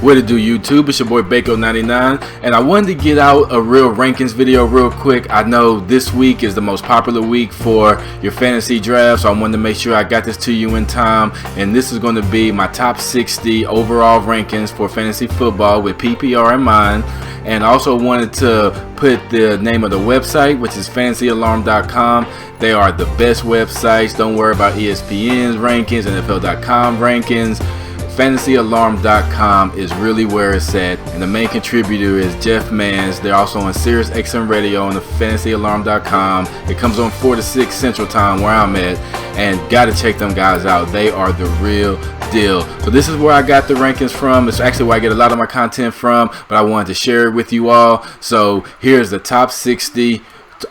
What it do, YouTube? It's your boy Bako99, and I wanted to get out a real rankings video real quick. I know this week is the most popular week for your fantasy draft, so I wanted to make sure I got this to you in time. And this is going to be my top 60 overall rankings for fantasy football with PPR in mind. And I also wanted to put the name of the website, which is fantasyalarm.com. They are the best websites. Don't worry about ESPN's rankings, NFL.com rankings. FantasyAlarm.com is really where it's at, and the main contributor is Jeff Mans. They're also on Sirius XM Radio on the FantasyAlarm.com. It comes on 4 to 6 Central Time where I'm at, and gotta check them guys out. They are the real deal. So this is where I got the rankings from. It's actually where I get a lot of my content from, but I wanted to share it with you all. So here's the top 60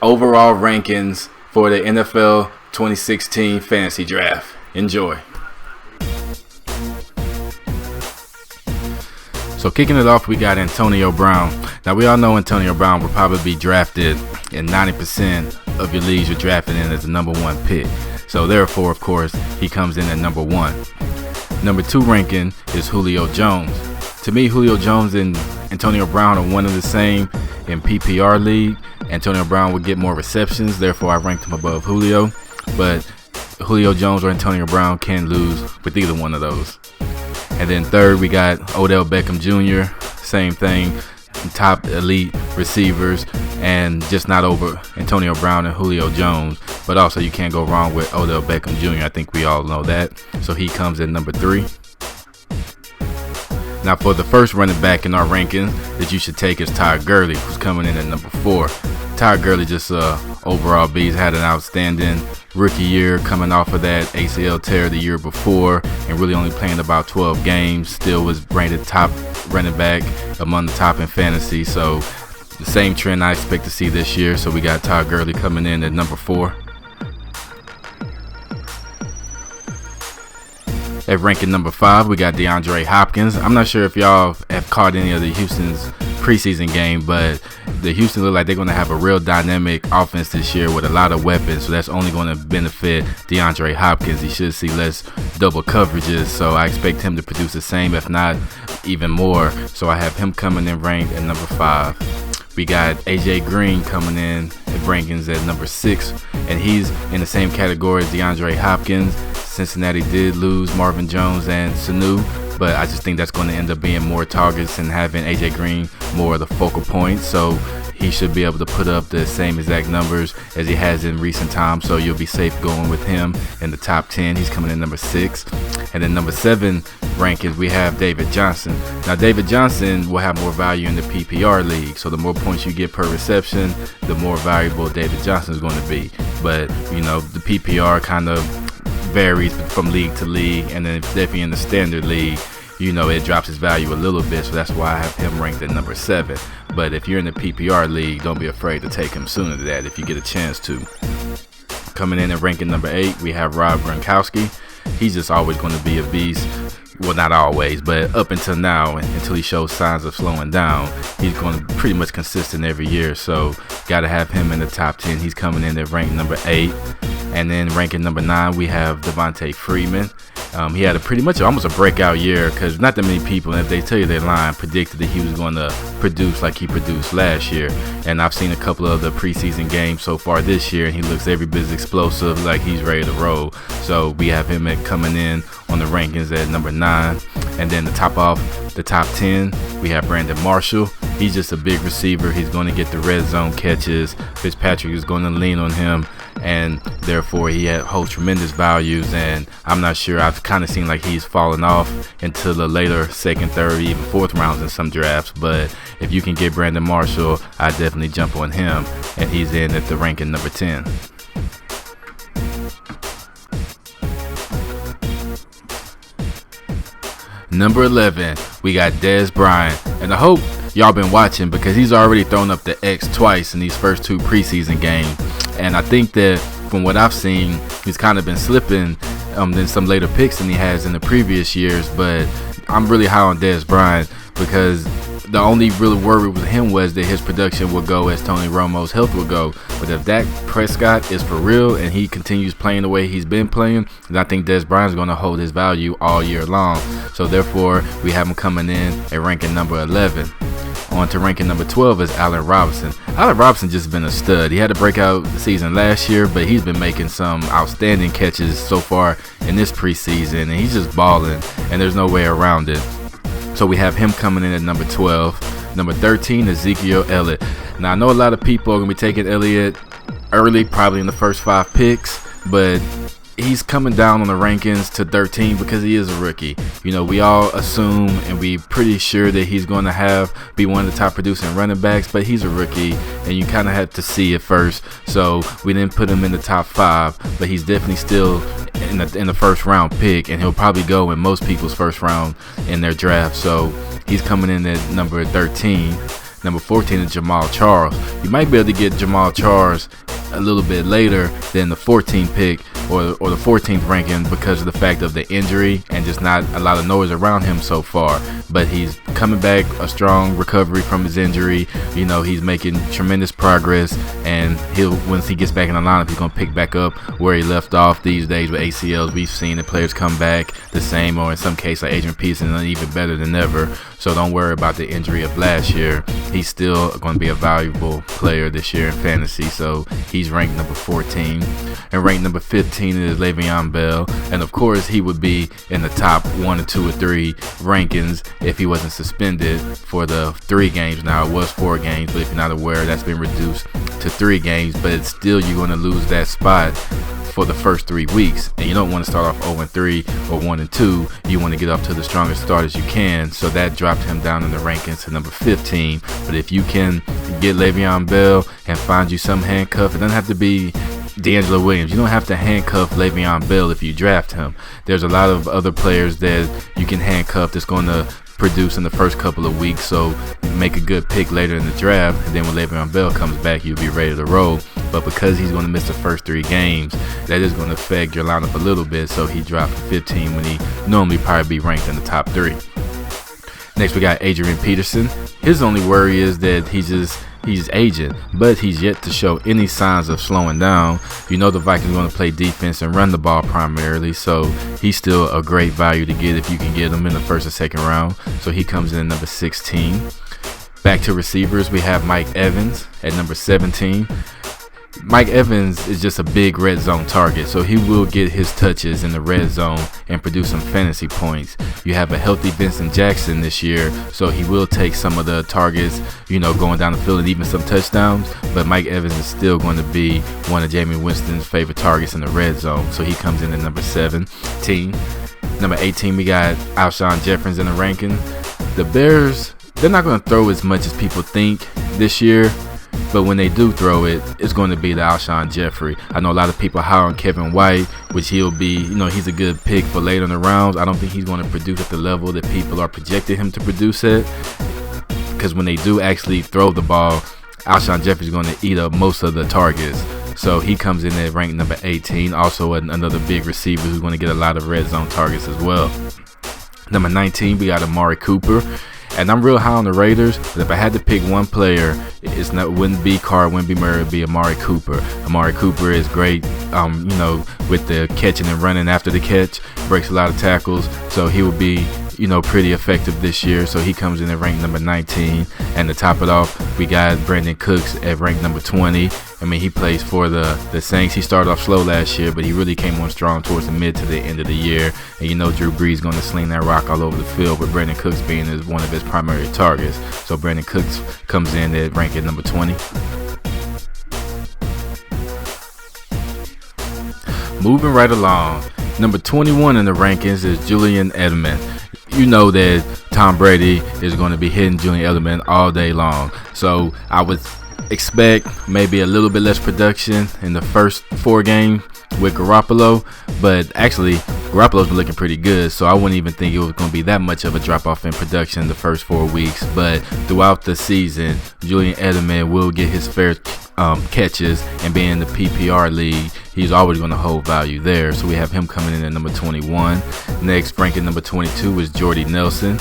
overall rankings for the NFL 2016 fantasy draft. Enjoy. So kicking it off, we got Antonio Brown. Now we all know Antonio Brown will probably be drafted in 90% of your leagues. You're drafted in as the #1 pick. So therefore, of course, he comes in at number 1. Number 2 ranking is Julio Jones. To me, Julio Jones and Antonio Brown are one and the same in PPR league. Antonio Brown would get more receptions, therefore I ranked him above Julio. But Julio Jones or Antonio Brown can lose with either one of those. And then third, we got Odell Beckham Jr. Same thing, top elite receivers, and just not over Antonio Brown and Julio Jones. But also, you can't go wrong with Odell Beckham Jr. I think we all know that. So he comes in number 3. Now for the first running back in our ranking that you should take is Todd Gurley, who's coming in at number 4. Todd Gurley just overall beast, had an outstanding rookie year coming off of that ACL tear the year before, and really only playing about 12 games. Still was rated top running back among the top in fantasy. So the same trend I expect to see this year. So we got Todd Gurley coming in at number 4. At ranking number 5, we got DeAndre Hopkins. I'm not sure if y'all have caught any of the Houston's preseason game, but the Houston look like they're going to have a real dynamic offense this year with a lot of weapons. So that's only going to benefit DeAndre Hopkins. He should see less double coverages. So I expect him to produce the same, if not even more. So I have him coming in ranked at number 5. We got AJ Green coming in at rankings at number 6, and he's in the same category as DeAndre Hopkins. Cincinnati did lose Marvin Jones and Sanu, but I just think that's going to end up being more targets and having AJ Green more of the focal point. So he should be able to put up the same exact numbers as he has in recent times. So you'll be safe going with him in the top 10. He's coming in number 6. And then number 7 rankings, we have David Johnson. Now David Johnson will have more value in the PPR league. So the more points you get per reception, the more valuable David Johnson is going to be. But you know, the PPR kind of varies from league to league, and then if you're in the standard league, you know, it drops its value a little bit. So that's why I have him ranked at number 7. But if you're in the PPR league, don't be afraid to take him sooner than that if you get a chance to. Coming in at ranking number 8, we have Rob Gronkowski. He's just always going to be a beast. Well, not always, but up until now, until he shows signs of slowing down, he's going to be pretty much consistent every year. So got to have him in the top 10. He's coming in at rank number 8. And then ranking number 9, we have Devontae Freeman. He had a pretty much almost a breakout year, because not that many people, if they tell you they're lying, predicted that he was going to produce like he produced last year. And I've seen a couple of the preseason games so far this year, and he looks every bit as explosive, like he's ready to roll. So we have him coming in on the rankings at number 9. And then to top off the top 10, we have Brandon Marshall. He's just a big receiver. He's going to get the red zone catches. Fitzpatrick is going to lean on him, and therefore he holds tremendous values. And I'm not sure, I've kind of seen like he's fallen off into the later 2nd, 3rd, even 4th rounds in some drafts. But if you can get Brandon Marshall, I definitely jump on him, and he's in at the ranking number 10. Number 11, we got Dez Bryant, and I hope y'all been watching, because he's already thrown up the X twice in these first 2 preseason games. And I think that from what I've seen, he's kind of been slipping in some later picks than he has in the previous years. But I'm really high on Dez Bryant, because The only real worry with him was that his production would go as Tony Romo's health would go. But if Dak Prescott is for real and he continues playing the way he's been playing, then I think Dez Bryant is going to hold his value all year long. So therefore, we have him coming in at ranking number 11. On to ranking number 12 is Allen Robinson. Allen Robinson just been a stud. He had a breakout season last year, but he's been making some outstanding catches so far in this preseason, and he's just balling, and there's no way around it. So we have him coming in at number 12. Number 13, Ezekiel Elliott. Now, I know a lot of people are going to be taking Elliott early, probably in the first 5 picks, but he's coming down on the rankings to 13 because he is a rookie. You know, we all assume and we pretty sure that he's going to be one of the top producing running backs, but he's a rookie and you kind of have to see it first. So we didn't put him in the top 5, but he's definitely still in the first round pick, and he'll probably go in most people's first round in their draft. So he's coming in at number 13. Number 14 is Jamal Charles. You might be able to get Jamal Charles a little bit later than the 14th pick or the 14th ranking because of the fact of the injury and just not a lot of noise around him so far. But he's coming back, a strong recovery from his injury. You know, he's making tremendous progress, and once he gets back in the lineup, he's going to pick back up where he left off. These days with ACLs, we've seen the players come back the same, or in some cases like Adrian Peterson, even better than ever. So don't worry about the injury of last year. He's still going to be a valuable player this year in fantasy. So he's ranked number 14. And ranked number 15 is Le'Veon Bell. And of course, he would be in the top 1 or 2 or 3 rankings if he wasn't suspended for the 3 games. Now, it was 4 games, but if you're not aware, that's been reduced to 3 games. But it's still, you're going to lose that spot for the first 3 weeks, and you don't want to start off 0-3 or 1-2. You want to get off to the strongest start as you can. So that dropped him down in the rankings to number 15. But if you can get Le'Veon Bell and find you some handcuff, it doesn't have to be DeAngelo Williams. You don't have to handcuff Le'Veon Bell if you draft him. There's a lot of other players that you can handcuff that's going to produce in the first couple of weeks, so make a good pick later in the draft, and then when Le'Veon Bell comes back, you'll be ready to roll. But because he's going to miss the first 3 games, that is going to affect your lineup a little bit, so he dropped to 15 when he normally probably be ranked in the top 3. Next, we got Adrian Peterson. His only worry is that he's aging, but he's yet to show any signs of slowing down. You know the Vikings are going to play defense and run the ball primarily, so he's still a great value to get if you can get him in the first or second round. So he comes in at number 16. Back to receivers, we have Mike Evans at number 17. Mike Evans is just a big red zone target, so he will get his touches in the red zone and produce some fantasy points. You have a healthy Vincent Jackson this year, so he will take some of the targets, you know, going down the field and even some touchdowns, but Mike Evans is still going to be one of Jameis Winston's favorite targets in the red zone, so he comes in at number 17. Number 18, we got Alshon Jeffrey in the ranking. The Bears, they're not going to throw as much as people think this year, but when they do throw it, it's going to be the Alshon Jeffrey. I know a lot of people high on Kevin White, which he'll be, you know, he's a good pick for later in the rounds. I don't think he's going to produce at the level that people are projecting him to produce at, because when they do actually throw the ball, Alshon Jeffrey's going to eat up most of the targets. So he comes in at rank number 18, also another big receiver who's going to get a lot of red zone targets as well. Number 19, we got Amari Cooper. And I'm real high on the Raiders, but if I had to pick one player, wouldn't be Carr, wouldn't be Murray, it'd be Amari Cooper. Amari Cooper is great, you know, with the catching and running after the catch, breaks a lot of tackles, so he will be, you know, pretty effective this year. So he comes in at rank number 19. And to top it off, we got Brandon Cooks at rank number 20. I mean, he plays for the Saints. He started off slow last year, but he really came on strong towards the mid to the end of the year. And you know Drew Brees going to sling that rock all over the field, with Brandon Cooks being one of his primary targets. So Brandon Cooks comes in at rank at number 20. Moving right along, number 21 in the rankings is Julian Edelman. You know that Tom Brady is going to be hitting Julian Edelman all day long. So I would expect maybe a little bit less production in the first 4 games with Garoppolo, but actually Garoppolo's been looking pretty good, so I wouldn't even think it was going to be that much of a drop off in production the first 4 weeks. But throughout the season, Julian Edelman will get his fair catches, and being in the PPR league, he's always going to hold value there. So we have him coming in at number 21. Next, ranking number 22 is Jordy Nelson.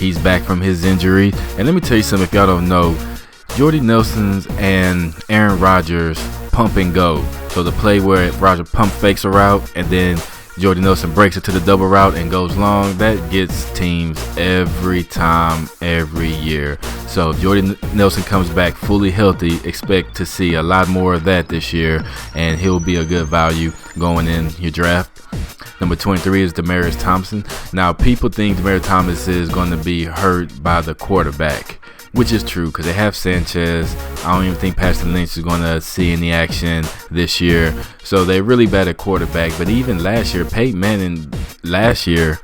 He's back from his injury. And let me tell you something, if y'all don't know, Jordy Nelson's and Aaron Rodgers pump and go. So the play where Roger pump fakes a route and then Jordy Nelson breaks it to the double route and goes long, that gets teams every time, every year. So if Jordy Nelson comes back fully healthy, expect to see a lot more of that this year, and he'll be a good value going in your draft. Number 23 is Demaryius Thompson. Now, people think Demaryius Thompson is going to be hurt by the quarterback, which is true because they have Sanchez. I don't even think Paxton Lynch is going to see any action this year. So they're really bad at quarterback. But even last year, Peyton Manning last year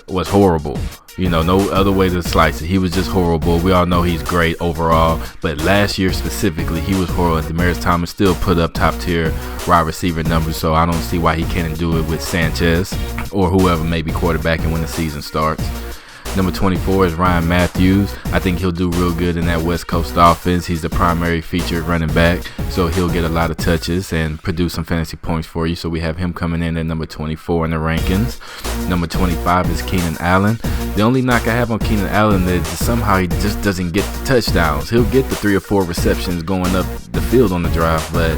was horrible. You know, no other way to slice it. He was just horrible. We all know he's great overall. But last year specifically, he was horrible. And Demaryius Thomas still put up top tier wide receiver numbers. So I don't see why he can't do it with Sanchez or whoever may be quarterbacking when the season starts. Number 24 is Ryan Matthews. I think he'll do real good in that West Coast offense. He's the primary featured running back, so he'll get a lot of touches and produce some fantasy points for you. So we have him coming in at number 24 in the rankings. Number 25 is Keenan Allen. The only knock I have on Keenan Allen is somehow he just doesn't get the touchdowns. He'll get the 3 or 4 receptions going up the field on the drive, but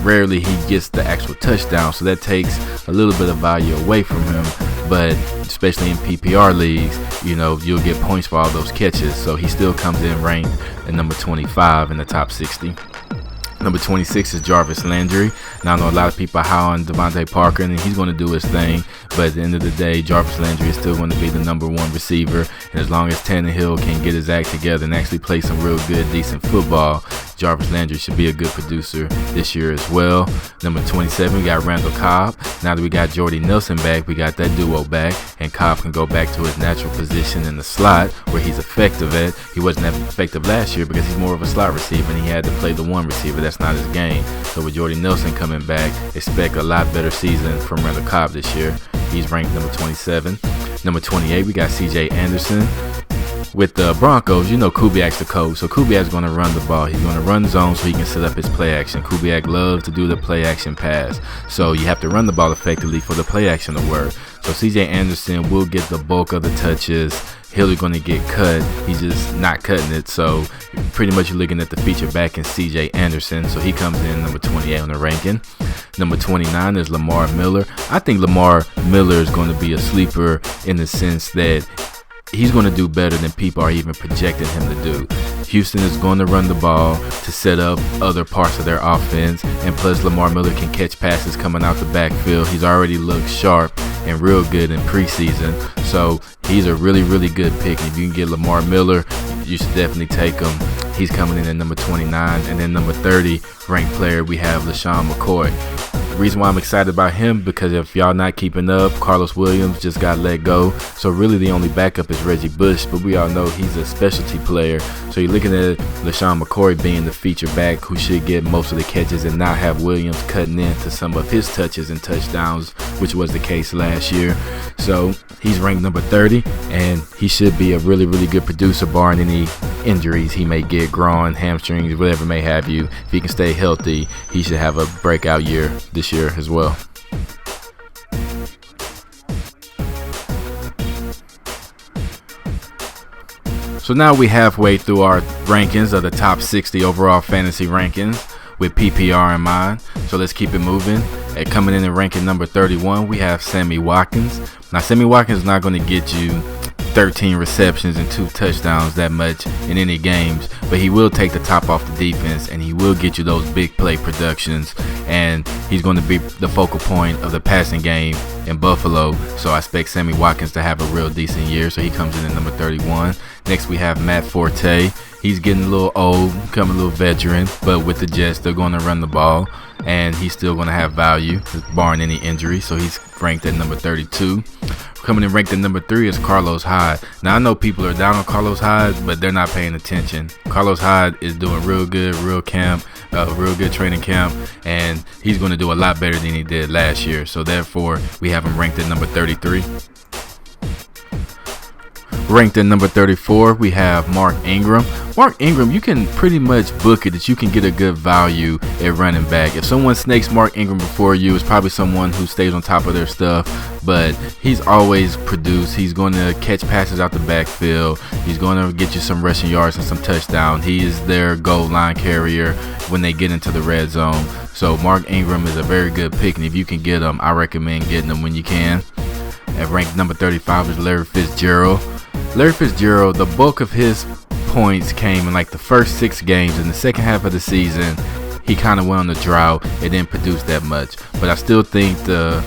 rarely he gets the actual touchdown. So that takes a little bit of value away from him. But especially in PPR leagues, you know, you'll get points for all those catches. So he still comes in ranked at number 25 in the top 60. Number 26 is Jarvis Landry. Now, I know a lot of people are high on Devontae Parker, and he's going to do his thing. But at the end of the day, Jarvis Landry is still going to be the number 1 receiver. And as long as Tannehill can get his act together and actually play some real good, decent football, Jarvis Landry should be a good producer this year as well. Number 27, we got Randall Cobb. Now that we got Jordy Nelson back, we got that duo back, and Cobb can go back to his natural position in the slot where he's effective at. He wasn't that effective last year because he's more of a slot receiver, and he had to play the 1 receiver. That's not his game. So with Jordy Nelson coming back, expect a lot better season from Randall Cobb this year. He's ranked number 27. Number 28, we got CJ Anderson. With the Broncos, you know Kubiak's the coach, so Kubiak's going to run the ball. He's going to run zone so he can set up his play action. Kubiak loves to do the play action pass, so you have to run the ball effectively for the play action to work. So CJ Anderson will get the bulk of the touches. Hill is going to get cut. He's just not cutting it. So pretty much you're looking at the feature back in CJ Anderson. So he comes in number 28 on the ranking. Number 29 is Lamar Miller. I think Lamar Miller is going to be a sleeper in the sense that he's going to do better than people are even projecting him to do. Houston is going to run the ball to set up other parts of their offense, and plus Lamar Miller can catch passes coming out the backfield. He's already looked sharp and real good in preseason, so he's a really, really good pick. If you can get Lamar Miller, you should definitely take him. He's coming in at number 29, and then number 30 ranked player, we have LaShawn McCoy. The reason why I'm excited about him, because if y'all not keeping up, Carlos Williams just got let go. So really the only backup is Reggie Bush, but we all know he's a specialty player. So you're looking at LaShawn McCoy being the feature back who should get most of the catches and not have Williams cutting into some of his touches and touchdowns, which was the case last year. So he's ranked number 30, and he should be a really, really good producer barring any injuries he may get, groin, hamstrings, whatever may have you. If he can stay healthy, he should have a breakout year this year as well. So now we halfway through our rankings of the top 60 overall fantasy rankings with PPR in mind. So let's keep it moving. At coming in at ranking number 31, we have Sammy Watkins. Now Sammy Watkins is not going to get you 13 receptions and 2 touchdowns that much in any games, but he will take the top off the defense and he will get you those big play productions, and he's going to be the focal point of the passing game in Buffalo. So I expect Sammy Watkins to have a real decent year, so he comes in at number 31. Next we have Matt Forte. He's getting a little old, becoming a little veteran, but with the Jets, they're going to run the ball, and he's still going to have value, barring any injury, so he's ranked at number 32. Coming in ranked at number 3 is Carlos Hyde. Now, I know people are down on Carlos Hyde, but they're not paying attention. Carlos Hyde is doing real good, real good training camp, and he's going to do a lot better than he did last year. So, therefore, we have him ranked at number 33. Ranked at number 34, we have Mark Ingram. Mark Ingram, you can pretty much book it that you can get a good value at running back. If someone snakes Mark Ingram before you, it's probably someone who stays on top of their stuff, but he's always produced. He's going to catch passes out the backfield. He's going to get you some rushing yards and some touchdowns. He is their goal line carrier when they get into the red zone. So Mark Ingram is a very good pick, and if you can get him, I recommend getting him when you can. At ranked number 35 is Larry Fitzgerald. Larry Fitzgerald, the bulk of his points came in like the first 6 games. In the second half of the season, he kind of went on the drought. It didn't produce that much, but I still think the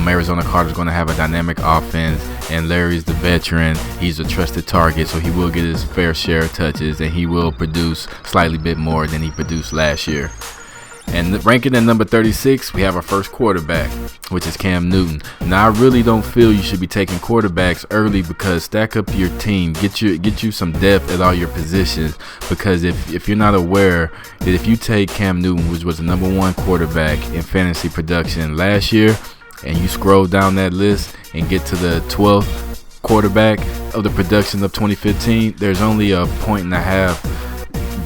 Arizona Cardinals going to have a dynamic offense, and Larry's the veteran. He's a trusted target, so he will get his fair share of touches, and he will produce slightly bit more than he produced last year. And ranking at number 36, we have our first quarterback, which is Cam Newton. Now, I really don't feel you should be taking quarterbacks early, because stack up your team, get you some depth at all your positions. Because if you're not aware that if you take Cam Newton, which was the number 1 quarterback in fantasy production last year, and you scroll down that list and get to the 12th quarterback of the production of 2015, there's only a 1.5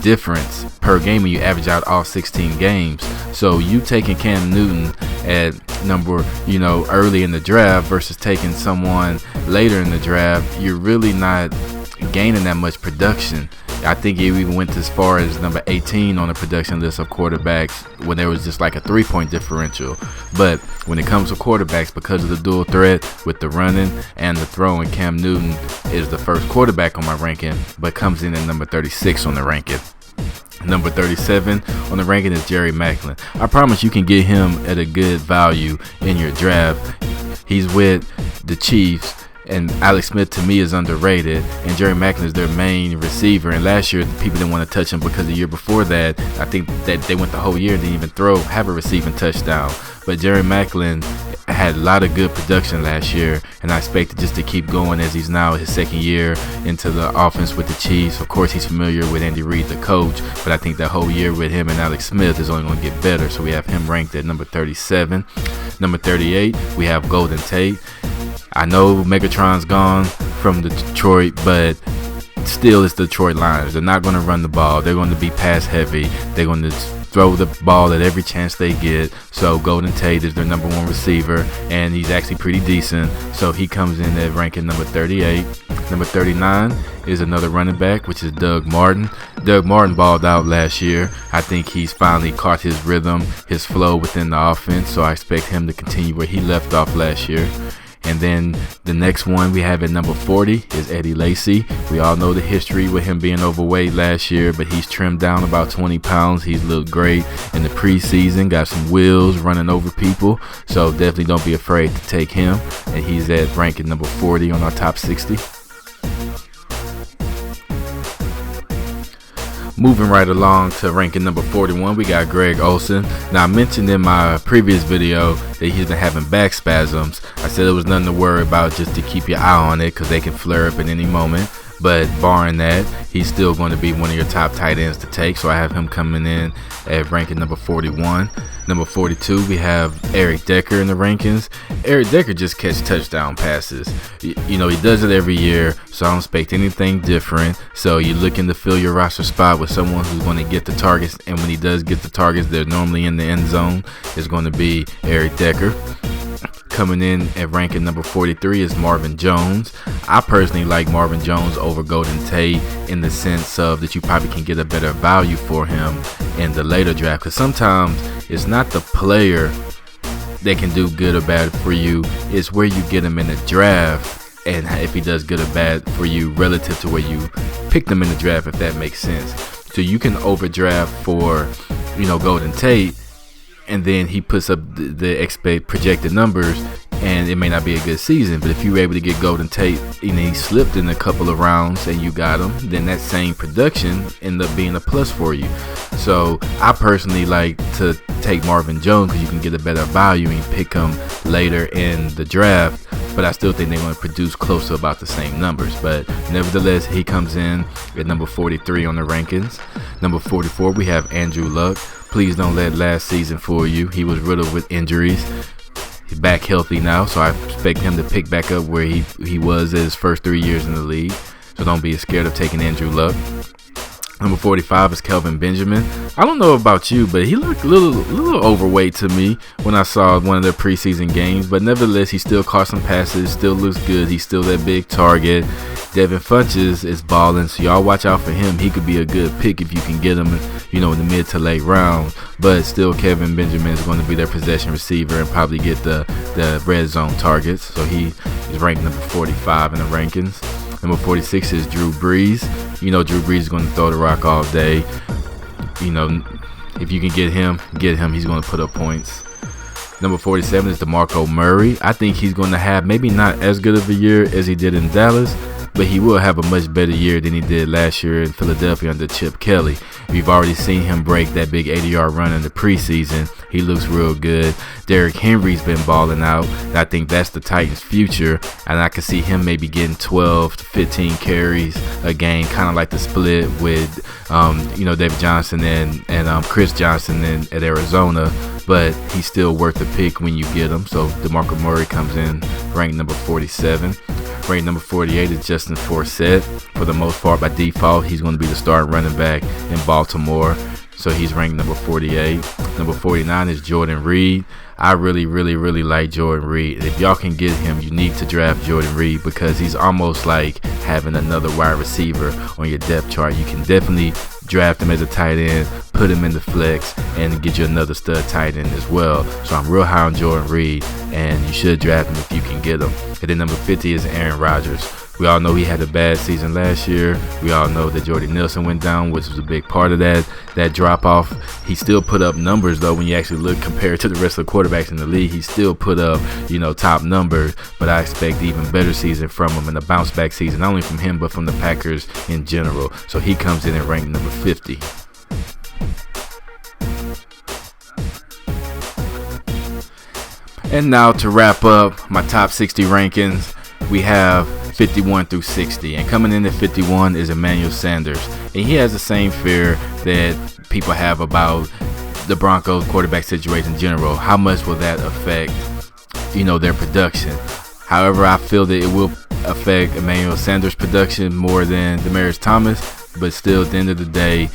difference per game when you average out all 16 games. So you taking Cam Newton at number, early in the draft versus taking someone later in the draft, you're really not gaining that much production. I think he even went as far as number 18 on the production list of quarterbacks when there was just like a 3-point differential. But when it comes to quarterbacks, because of the dual threat with the running and the throwing, Cam Newton is the first quarterback on my ranking, but comes in at number 36 on the ranking. Number 37 on the ranking is Jerry Maclin. I promise you can get him at a good value in your draft. He's with the Chiefs, and Alex Smith to me is underrated, and Jerry Maclin is their main receiver. And last year people didn't want to touch him because the year before that, I think that they went the whole year and didn't even have a receiving touchdown. But Jerry Maclin had a lot of good production last year, and I expect it just to keep going as he's now his second year into the offense with the Chiefs. Of course, he's familiar with Andy Reid, the coach, but I think the whole year with him and Alex Smith is only going to get better. So we have him ranked at number 37. Number 38, we have Golden Tate. I know Megatron's gone from the Detroit, but still it's the Detroit Lions. They're not going to run the ball. They're going to be pass heavy. They're going to throw the ball at every chance they get. So Golden Tate is their number 1 receiver, and he's actually pretty decent. So he comes in at ranking number 38. Number 39 is another running back, which is Doug Martin. Doug Martin balled out last year. I think he's finally caught his rhythm, his flow within the offense. So I expect him to continue where he left off last year. And then the next one we have at number 40 is Eddie Lacy. We all know the history with him being overweight last year, but he's trimmed down about 20 pounds. He's looked great in the preseason, got some wheels running over people. So definitely don't be afraid to take him. And he's at ranking number 40 on our top 60. Moving right along to ranking number 41, we got Greg Olsen. Now, I mentioned in my previous video that he's been having back spasms. I said there was nothing to worry about, just to keep your eye on it, because they can flare up at any moment. But barring that, he's still going to be one of your top tight ends to take. So I have him coming in at ranking number 41. Number 42, we have Eric Decker in the rankings. Eric Decker just catches touchdown passes. He does it every year, so I don't expect anything different. So you're looking to fill your roster spot with someone who's going to get the targets, and when he does get the targets, they're normally in the end zone. It's going to be Eric Decker. Coming in at ranking number 43 is Marvin Jones. I personally like Marvin Jones over Golden Tate in the sense of that you probably can get a better value for him in the later draft, because sometimes it's not the player that can do good or bad for you, it's where you get him in the draft and if he does good or bad for you relative to where you picked him in the draft, if that makes sense. So you can overdraft for Golden Tate, and then he puts up the projected numbers, and it may not be a good season. But if you were able to get Golden Tate, he slipped in a couple of rounds and you got him, then that same production ended up being a plus for you. So I personally like to take Marvin Jones because you can get a better value and pick him later in the draft. But I still think they're going to produce close to about the same numbers. But nevertheless, he comes in at number 43 on the rankings. Number 44, we have Andrew Luck. Please don't let last season fool you. He was riddled with injuries. He's back healthy now, so I expect him to pick back up where he was his first 3 years in the league. So don't be scared of taking Andrew Luck. Number 45 is Kelvin Benjamin. I don't know about you, but he looked a little overweight to me when I saw one of their preseason games. But nevertheless, he still caught some passes, still looks good. He's still that big target. Devin Funchess is balling, so y'all watch out for him. He could be a good pick if you can get him, in the mid to late rounds. But still, Kelvin Benjamin is going to be their possession receiver and probably get the red zone targets. So he is ranked number 45 in the rankings. Number 46 is Drew Brees. Drew Brees is going to throw the rock all day. If you can get him. He's going to put up points. Number 47 is DeMarco Murray. I think he's going to have maybe not as good of a year as he did in Dallas, but he will have a much better year than he did last year in Philadelphia under Chip Kelly. We've already seen him break that big 80-yard run in the preseason. He looks real good. Derrick Henry's been balling out. And I think that's the Titans' future, and I can see him maybe getting 12 to 15 carries a game, kind of like the split with, David Johnson and Chris Johnson at Arizona. But he's still worth the pick when you get him. So DeMarco Murray comes in ranked number 47. Ranked number 48 is Justin Forsett. For the most part, by default, he's going to be the starting running back in Baltimore. So he's ranked number 48. Number 49 is Jordan Reed. I really, really, really like Jordan Reed. If y'all can get him, you need to draft Jordan Reed because he's almost like having another wide receiver on your depth chart. You can definitely draft him as a tight end, put him in the flex, and get you another stud tight end as well. So I'm real high on Jordan Reed, and you should draft him if you can get him. And then number 50 is Aaron Rodgers. We all know he had a bad season last year. We all know that Jordy Nelson went down, which was a big part of that drop-off. He still put up numbers, though, when you actually look compared to the rest of the quarterbacks in the league. He still put up, top numbers, but I expect even better season from him and a bounce-back season, not only from him, but from the Packers in general. So he comes in and ranked number 50. And now to wrap up my top 60 rankings, we have 51 through 60, and coming in at 51 is Emmanuel Sanders, and he has the same fear that people have about the Broncos quarterback situation in general. How much will that affect their production? However, I feel that it will affect Emmanuel Sanders' production more than Demaryius Thomas. But still, at the end of the day,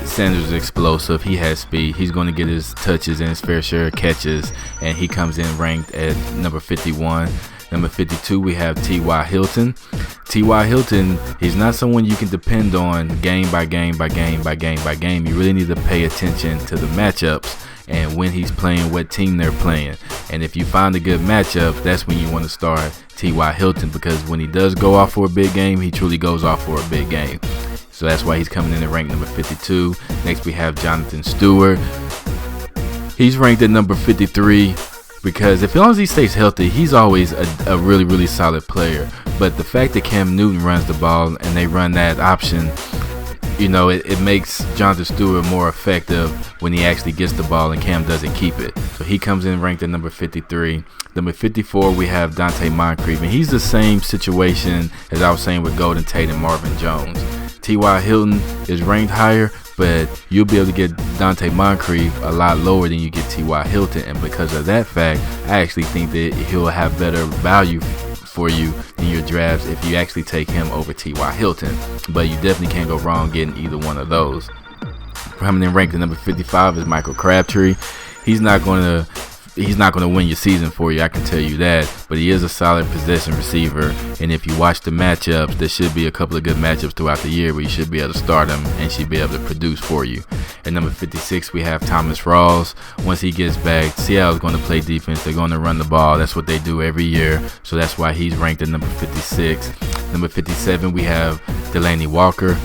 Sanders is explosive. He has speed. He's going to get his touches and his fair share of catches, and he comes in ranked at number 51. Number 52, we have T.Y. Hilton. T.Y. Hilton, he's not someone you can depend on game by game by game by game by game. You really need to pay attention to the matchups and when he's playing, what team they're playing. And if you find a good matchup, that's when you want to start T.Y. Hilton, because when he does go off for a big game, he truly goes off for a big game. So that's why he's coming in at rank number 52. Next, we have Jonathan Stewart. He's ranked at number 53. Because as long as he stays healthy, he's always a really, really solid player. But the fact that Cam Newton runs the ball and they run that option, it makes Jonathan Stewart more effective when he actually gets the ball and Cam doesn't keep it. So he comes in ranked at number 53. Number 54, we have Dante Moncrief. And he's the same situation as I was saying with Golden Tate and Marvin Jones. T.Y. Hilton is ranked higher, but you'll be able to get Dante Moncrief a lot lower than you get T.Y. Hilton. And because of that fact, I actually think that he'll have better value for you in your drafts if you actually take him over T.Y. Hilton. But you definitely can't go wrong getting either one of those. Coming in ranked at number 55 is Michael Crabtree. He's not going to win your season for you, I can tell you that, but he is a solid possession receiver, and if you watch the matchups, there should be a couple of good matchups throughout the year where you should be able to start him and should be able to produce for you. At number 56, we have Thomas Rawls. Once he gets back, Seattle's going to play defense. They're going to run the ball. That's what they do every year, so that's why he's ranked at number 56. Number 57, we have Delanie Walker.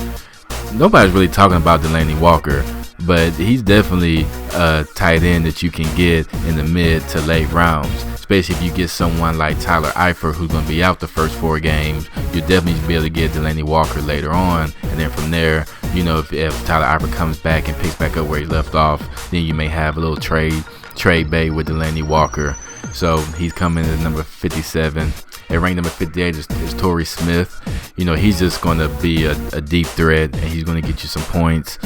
Nobody's really talking about Delanie Walker, but he's definitely a tight end that you can get in the mid to late rounds, especially if you get someone like Tyler Eifert, who's going to be out the first 4 games. You'll definitely be able to get Delanie Walker later on, and then from there, if Tyler Eifert comes back and picks back up where he left off, then you may have a little trade bait with Delanie Walker. So he's coming in at number 57. At rank number 58 is Torrey Smith. He's just going to be a deep threat, and he's going to get you some points.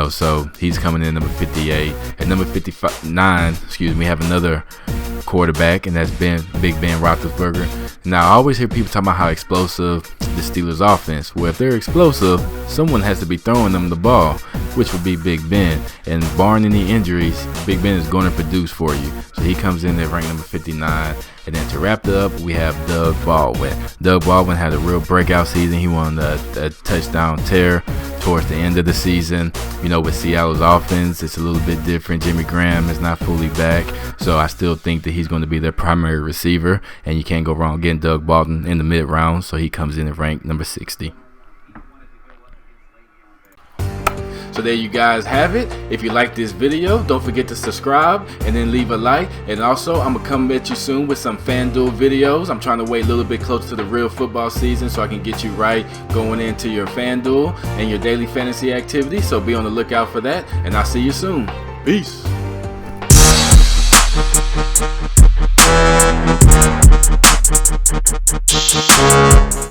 So he's coming in at number 58. At number 59, we have another quarterback, and that's Big Ben Roethlisberger. Now, I always hear people talking about how explosive the Steelers offense. Well, if they're explosive, someone has to be throwing them the ball, which would be Big Ben. And barring any injuries, Big Ben is going to produce for you. So he comes in at rank number 59. And then to wrap it up, we have Doug Baldwin. Doug Baldwin had a real breakout season. He won a touchdown tear towards the end of the season. You know, with Seattle's offense, it's a little bit different. Jimmy Graham is not fully back, so I still think that he's going to be their primary receiver, and you can't go wrong getting Doug Baldwin in the mid-round, so he comes in at rank number 60. So there you guys have it. If you like this video, don't forget to subscribe and then leave a like. And also, I'm going to come at you soon with some FanDuel videos. I'm trying to wait a little bit closer to the real football season so I can get you right going into your FanDuel and your daily fantasy activity. So be on the lookout for that, and I'll see you soon. Peace.